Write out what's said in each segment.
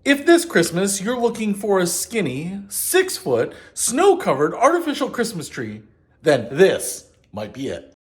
If this Christmas you're looking for a skinny, 6-foot, snow-covered artificial Christmas tree, then this might be it.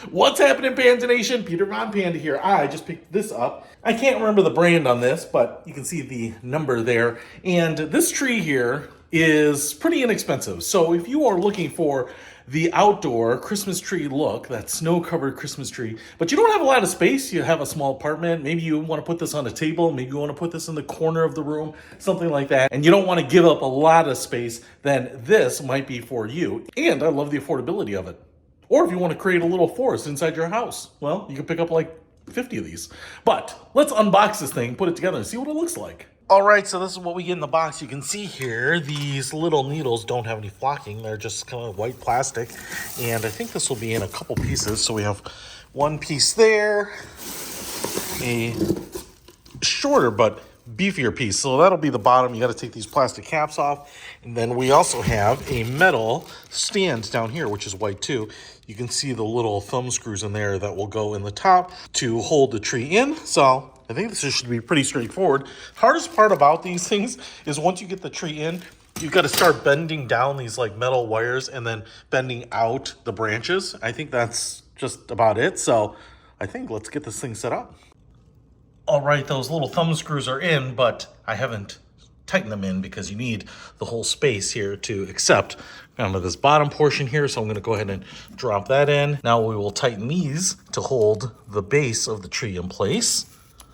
What's happening, Panda Nation? Peter Von Panda here. I just picked this up. I can't remember the brand on this, but you can see the number there. And this tree here is pretty inexpensive. So if you are looking for the outdoor Christmas tree look, that snow-covered Christmas tree, but you don't have a lot of space, you have a small apartment, maybe you want to put this on a table, maybe you want to put this in the corner of the room, something like that, and you don't want to give up a lot of space, then this might be for you. And I love the affordability of it. Or if you want to create a little forest inside your house, well, you can pick up like 50 of these. But let's unbox this thing, put it together, and see what it looks like. All right, so this is what we get in the box. You can see here, these little needles don't have any flocking. They're just kind of white plastic. And I think this will be in a couple pieces. So we have one piece there, a shorter but beefier piece. So that'll be the bottom. You got to take these plastic caps off. And then we also have a metal stand down here, which is white too. You can see the little thumb screws in there that will go in the top to hold the tree in. So I think this should be pretty straightforward. Hardest part about these things is once you get the tree in, you've got to start bending down these like metal wires and then bending out the branches. I think that's just about it. So I think let's get this thing set up. All right, those little thumb screws are in, but I haven't tightened them in because you need the whole space here to accept kind of this bottom portion here. So I'm going to go ahead and drop that in. Now we will tighten these to hold the base of the tree in place.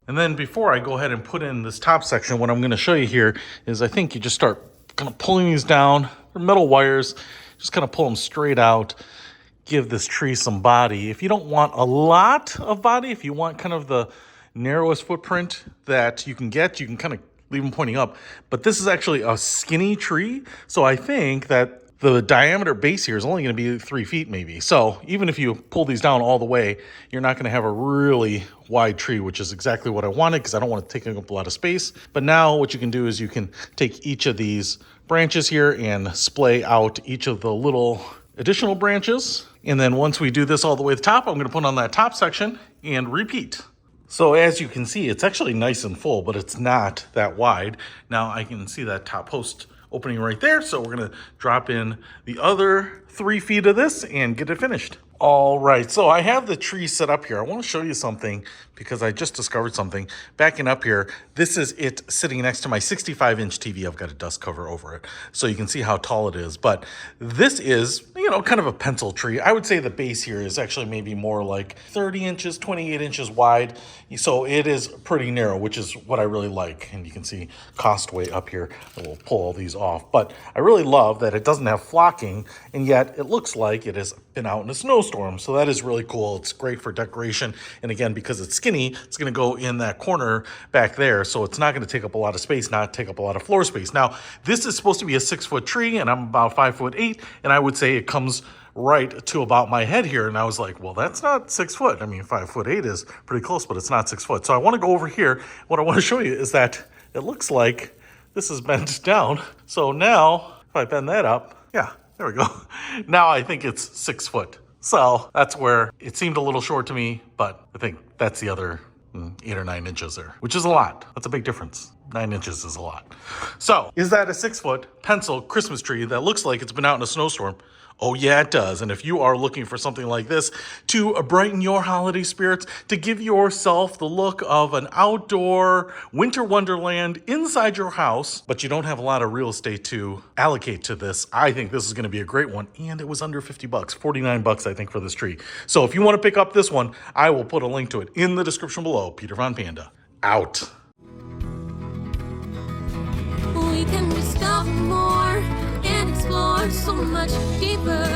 And then before I go ahead and put in this top section, what I'm going to show you here is I think you just start kind of pulling these down. They're metal wires, just kind of pull them straight out, give this tree some body. If you don't want a lot of body, if you want kind of the narrowest footprint that you can get, you can kind of leave them pointing up. But this is actually a skinny tree, so I think that the diameter base here is only going to be 3 feet maybe. So even if you pull these down all the way, you're not going to have a really wide tree, which is exactly what I wanted because I don't want to take up a lot of space. But now what you can do is you can take each of these branches here and splay out each of the little additional branches. And then once we do this all the way to the top, I'm going to put on that top section and repeat. So as you can see, it's actually nice and full, but it's not that wide. Now I can see that top post opening right there. So we're gonna drop in the other 3 feet of this and get it finished. All right, so I have the tree set up here. I want to show you something because I just discovered something. Backing up here, this is it sitting next to my 65-inch TV. I've got a dust cover over it, so you can see how tall it is. But this is, kind of a pencil tree. I would say the base here is actually maybe more like 30 inches, 28 inches wide. So it is pretty narrow, which is what I really like. And you can see Costway up here. I will pull all these off. But I really love that it doesn't have flocking, and yet it looks like it has been out in a snowstorm. So that is really cool. It's great for decoration. And again, because it's skinny, it's going to go in that corner back there. So it's not going to take up a lot of space, not take up a lot of floor space. Now, this is supposed to be a 6-foot tree, and I'm about 5'8", and I would say it comes right to about my head here. And I was like, well, that's not 6 foot. I mean, 5'8" is pretty close, but it's not 6 foot. So I want to go over here. What I want to show you is that it looks like this is bent down. So now if I bend that up, yeah, there we go. Now I think it's 6 foot. So that's where it seemed a little short to me, but I think that's the other 8 or 9 inches there, which is a lot. That's a big difference. 9 inches is a lot. So is that a 6-foot pencil Christmas tree that looks like it's been out in a snowstorm? Oh yeah, it does. And if you are looking for something like this to brighten your holiday spirits, to give yourself the look of an outdoor winter wonderland inside your house, but you don't have a lot of real estate to allocate to this, I think this is going to be a great one. And it was under 50 bucks, 49 bucks, I think, for this tree. So if you want to pick up this one, I will put a link to it in the description below. Peter Von Panda, out. We can discover more and explore so much deeper.